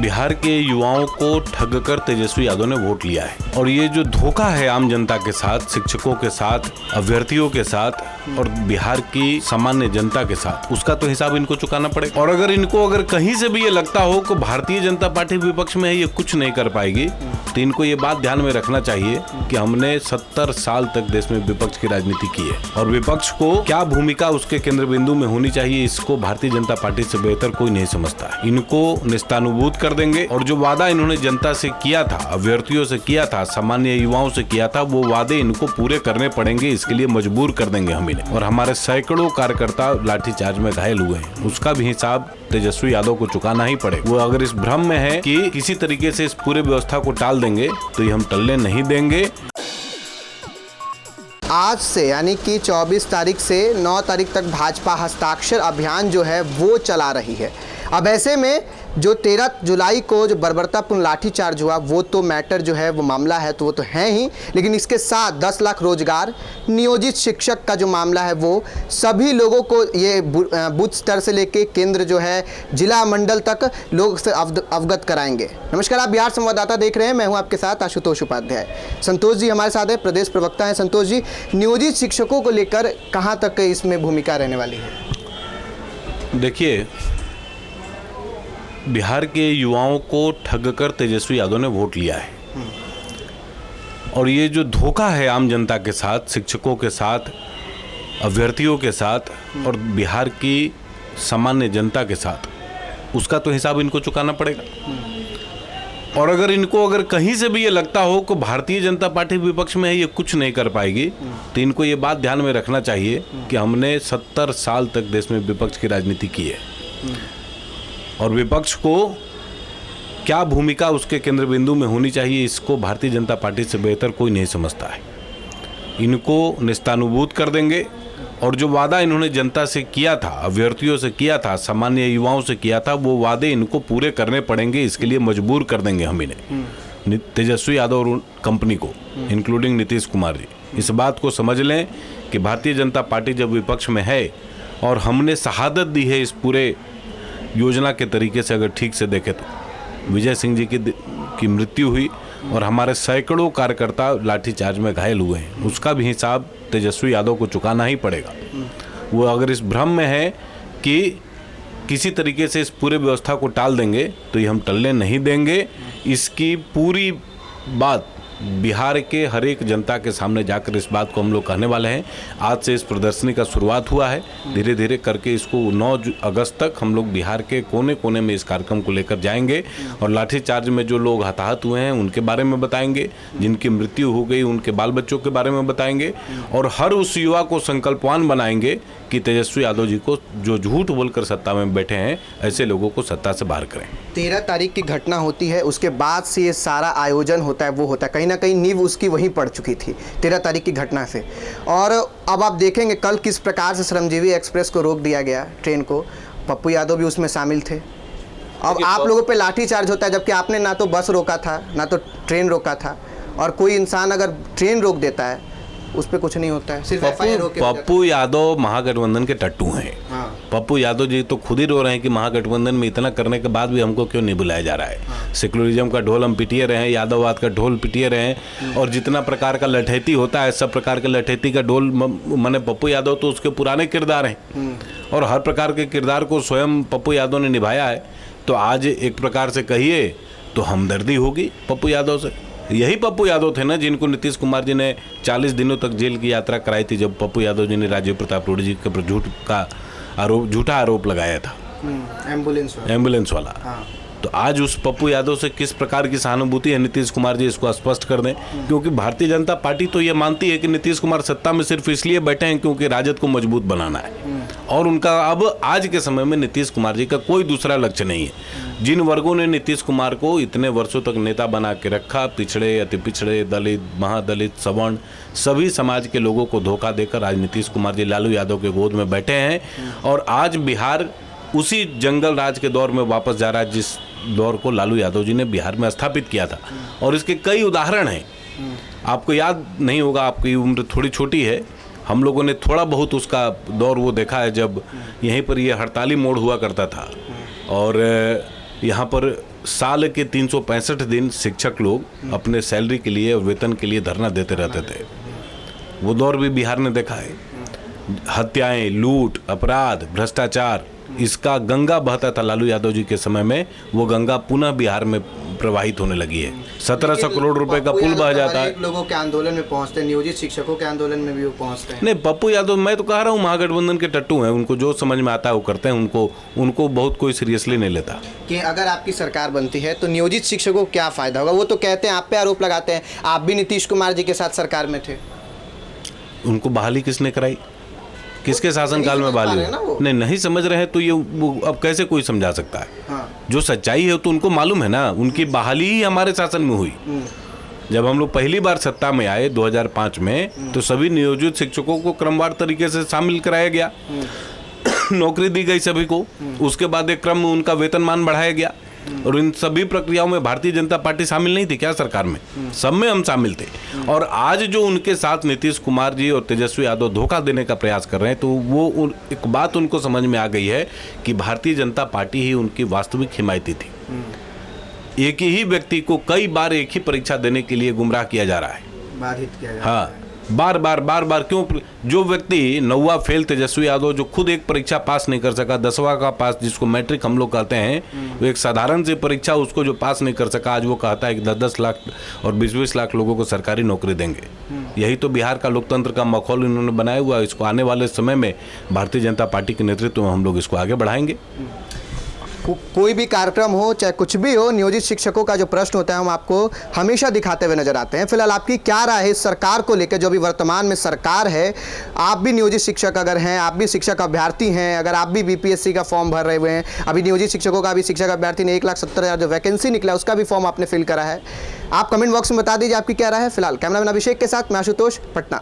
बिहार के युवाओं को ठग कर तेजस्वी यादव ने वोट लिया है और ये जो धोखा है आम जनता के साथ, शिक्षकों के साथ, अभ्यर्थियों के साथ और बिहार की सामान्य जनता के साथ, उसका तो हिसाब इनको चुकाना पड़ेगा। और अगर कहीं से भी ये लगता हो कि भारतीय जनता पार्टी विपक्ष में है, ये कुछ नहीं कर पाएगी, तो इनको ये बात ध्यान में रखना चाहिए कि हमने 70 साल तक देश में विपक्ष की राजनीति की है और विपक्ष को क्या भूमिका उसके केंद्र बिंदु में होनी चाहिए, इसको भारतीय जनता पार्टी से बेहतर कोई नहीं समझता है। इनको निस्तानुभूत कर देंगे और जो वादा इन्होंने जनता से किया था, अभ्यर्थियों से किया था, सामान्य युवाओं से किया था, वो वादे इनको पूरे करने पड़ेंगे। इसके लिए मजबूर कर देंगे हम इन्हें। और हमारे सैकड़ों कार्यकर्ता लाठीचार्ज में घायल हुए हैं, उसका भी हिसाब तेजस्वी यादव को चुकाना ही पड़ेगा। वो अगर इस भ्रम में है कि किसी तरीके से इस पूरे व्यवस्था को टाल देंगे, तो ये हम टलने नहीं देंगे। आज से यानी कि 24 तारीख से 9 तारीख तक भाजपा हस्ताक्षर अभियान जो है वो चला रही है। अब ऐसे में जो 13 जुलाई को जो बर्बरतापूर्ण लाठीचार्ज हुआ वो तो मैटर जो है वो मामला है, तो वो तो है ही, लेकिन इसके साथ 10 लाख रोजगार, नियोजित शिक्षक का जो मामला है वो सभी लोगों को ये बूथ स्तर से लेके केंद्र जो है जिला मंडल तक लोग से अवगत कराएंगे। नमस्कार, आप बिहार संवाददाता देख रहे हैं, मैं हूं आपके साथ आशुतोष उपाध्याय। संतोष जी हमारे साथ है, प्रदेश प्रवक्ता हैं। संतोष जी, नियोजित शिक्षकों को लेकर कहाँ तक इसमें भूमिका रहने वाली है? देखिए, बिहार के युवाओं को ठग कर तेजस्वी यादव ने वोट लिया है और ये जो धोखा है आम जनता के साथ, शिक्षकों के साथ, अभ्यर्थियों के साथ और बिहार की सामान्य जनता के साथ, उसका तो हिसाब इनको चुकाना पड़ेगा। और अगर कहीं से भी ये लगता हो कि भारतीय जनता पार्टी विपक्ष में है, ये कुछ नहीं कर पाएगी, तो इनको ये बात ध्यान में रखना चाहिए कि हमने 70 साल तक देश में विपक्ष की राजनीति की है और विपक्ष को क्या भूमिका उसके केंद्र बिंदु में होनी चाहिए, इसको भारतीय जनता पार्टी से बेहतर कोई नहीं समझता है। इनको निस्तानुभूत कर देंगे और जो वादा इन्होंने जनता से किया था, अभ्यर्थियों से किया था, सामान्य युवाओं से किया था, वो वादे इनको पूरे करने पड़ेंगे। इसके लिए मजबूर कर देंगे हम इन्हें, तेजस्वी यादव और कंपनी को, इंक्लूडिंग नीतीश कुमार जी। इस बात को समझ लें कि भारतीय जनता पार्टी जब विपक्ष में है और हमने शहादत दी है इस पूरे योजना के तरीके से, अगर ठीक से देखें तो विजय सिंह जी की मृत्यु हुई और हमारे सैकड़ों कार्यकर्ता लाठीचार्ज में घायल हुए हैं, उसका भी हिसाब तेजस्वी यादव को चुकाना ही पड़ेगा। वो अगर इस भ्रम में है कि किसी तरीके से इस पूरे व्यवस्था को टाल देंगे, तो ये हम टलने नहीं देंगे। इसकी पूरी बात बिहार के हर एक जनता के सामने जाकर इस बात को हम लोग कहने वाले हैं। आज से इस प्रदर्शनी का शुरुआत हुआ है, धीरे धीरे करके इसको 9 अगस्त तक हम लोग बिहार के कोने कोने में इस कार्यक्रम को लेकर जाएंगे और लाठीचार्ज में जो लोग हताहत हुए हैं उनके बारे में बताएंगे, जिनकी मृत्यु हो गई उनके बाल बच्चों के बारे में बताएंगे और हर उस युवा को संकल्पवान बनाएंगे कि तेजस्वी यादव जी को, जो झूठ बोलकर सत्ता में बैठे हैं, ऐसे लोगों को सत्ता से बाहर करें। 13 तारीख की घटना होती है, उसके बाद से ये सारा आयोजन होता है, वो होता है, कहीं ना कहीं नींव उसकी वहीं पड़ चुकी थी 13 तारीख की घटना से। और अब आप देखेंगे कल किस प्रकार से श्रमजीवी एक्सप्रेस को रोक दिया गया, ट्रेन को। पप्पू यादव भी उसमें शामिल थे। अब आप लोगों पे लाठीचार्ज होता है, जबकि आपने ना तो बस रोका था ना तो ट्रेन रोका था। और कोई इंसान अगर ट्रेन रोक देता है उस पर कुछ नहीं होता है, सिर्फ पप्पू यादव महागठबंधन के टट्टू हैं। पप्पू यादव जी तो खुद ही रो रहे हैं कि महागठबंधन में इतना करने के बाद भी हमको क्यों नहीं बुलाया जा रहा है। सेक्युलरिज्म का ढोल हम पिटिए रहे हैं, यादववाद का ढोल पिटिए रहे हैं और जितना प्रकार का लठैती होता है, सब प्रकार के लठैती का ढोल, माने पप्पू यादव तो उसके पुराने किरदार हैं और हर प्रकार के किरदार को स्वयं पप्पू यादव ने निभाया है। तो आज एक प्रकार से कहिए तो हमदर्दी होगी पप्पू यादव से। यही पप्पू यादव थे ना जिनको नीतीश कुमार जी ने 40 दिनों तक जेल की यात्रा कराई थी, जब पप्पू यादव जी ने राजीव प्रताप रूढ़ी जी के पर झूठा आरोप लगाया था, एम्बुलेंस वाला। तो आज उस पप्पू यादव से किस प्रकार की सहानुभूति है नीतीश कुमार जी, इसको स्पष्ट कर दें। क्योंकि भारतीय जनता पार्टी तो ये मानती है कि नीतीश कुमार सत्ता में सिर्फ इसलिए बैठे हैं क्योंकि राजद को मजबूत बनाना है और उनका अब आज के समय में नीतीश कुमार जी का कोई दूसरा लक्ष्य नहीं है। जिन वर्गों ने नीतीश कुमार को इतने वर्षों तक नेता बना के रखा, पिछड़े, अति पिछड़े, दलित, महादलित, सवर्ण, सभी समाज के लोगों को धोखा देकर आज नीतीश कुमार जी लालू यादव के गोद में बैठे हैं और आज बिहार उसी जंगल राज के दौर में वापस जा रहा है जिस दौर को लालू यादव जी ने बिहार में स्थापित किया था। और इसके कई उदाहरण हैं। आपको याद नहीं होगा, आपकी उम्र थोड़ी छोटी है, हम लोगों ने थोड़ा बहुत उसका दौर वो देखा है जब यहीं पर ये हड़ताली मोड़ हुआ करता था और यहाँ पर साल के 365 दिन शिक्षक लोग अपने सैलरी के लिए और वेतन के लिए धरना देते रहते थे। वो दौर भी बिहार ने देखा है। हत्याएं, लूट, अपराध, भ्रष्टाचार, इसका गंगा बहता था लालू यादव जी के समय में। वो गंगा पुनः बिहार में प्रवाहित होने लगी है। 1700 करोड़ रुपए का पुल बह जाता है। लोगों के आंदोलन में पहुंचते हैं, नियोजित शिक्षकों के आंदोलन में भी वो पहुंचते हैं। नहीं, पप्पू यादव, मैं तो कह रहा हूँ महागठबंधन के टट्टू हैं। उनको जो समझ में आता है वो करते हैं। उनको बहुत कोई सीरियसली नहीं लेता। कि अगर आपकी सरकार बनती है तो नियोजित शिक्षकों को क्या फायदा होगा? वो तो कहते हैं, आप पे आरोप लगाते हैं, आप भी नीतीश कुमार जी के साथ सरकार में थे। उनको बहाली किसने कराई? किसके शासनकाल में बहाली हुई? नहीं समझ रहे हैं तो ये अब कैसे कोई समझा सकता है? हाँ। जो सच्चाई है तो उनको मालूम है ना। उनकी बहाली ही हमारे शासन में हुई। जब हम लोग पहली बार सत्ता में आए 2005 में, तो सभी नियोजित शिक्षकों को क्रमवार तरीके से शामिल कराया गया। नौकरी दी गई सभी को। उसके बाद एक क्रम में उनका वेतनमान बढ़ाया गया। और इन सभी प्रक्रियाओं में भारतीय जनता पार्टी शामिल नहीं थी क्या सरकार में? सब में हम शामिल थे। और आज जो उनके साथ नीतीश कुमार जी और तेजस्वी यादव धोखा देने का प्रयास कर रहे हैं, तो वो एक बात उनको समझ में आ गई है कि भारतीय जनता पार्टी ही उनकी वास्तविक हिमायती थी। एक ही व्यक्ति को कई बार एक ही परीक्षा देने के लिए गुमराह किया जा रहा है, बाधित किया जा रहा है। हाँ, बार बार क्यों? जो व्यक्ति 9वां फेल तेजस्वी यादव, जो खुद एक परीक्षा पास नहीं कर सका, 10वां का पास, जिसको मैट्रिक हम लोग कहते हैं, वो एक साधारण सी परीक्षा, उसको जो पास नहीं कर सका, आज वो कहता है कि 10-10 लाख और 20-20 लाख लोगों को सरकारी नौकरी देंगे। यही तो बिहार का लोकतंत्र का माहौल इन्होंने बनाया हुआ है। इसको आने वाले समय में भारतीय जनता पार्टी के नेतृत्व में हम लोग इसको आगे बढ़ाएंगे। कोई भी कार्यक्रम हो, चाहे कुछ भी हो, नियोजित शिक्षकों का जो प्रश्न होता है हम आपको हमेशा दिखाते हुए नजर आते हैं। फिलहाल आपकी क्या राय है इस सरकार को लेकर, जो भी वर्तमान में सरकार है? आप भी नियोजित शिक्षक अगर हैं, आप भी शिक्षक अभ्यर्थी हैं, अगर आप भी बीपीएससी का फॉर्म भर रहे हुए हैं, अभी नियोजित शिक्षकों का भी शिक्षक अभ्यर्थी ने 1,70,000 जो वैकेंसी निकला उसका भी फॉर्म आपने फिल करा है, आप कमेंट बॉक्स में बता दीजिए आपकी क्या राय है। फिलहाल कैमरामैन अभिषेक के साथ मैं आशुतोष, पटना।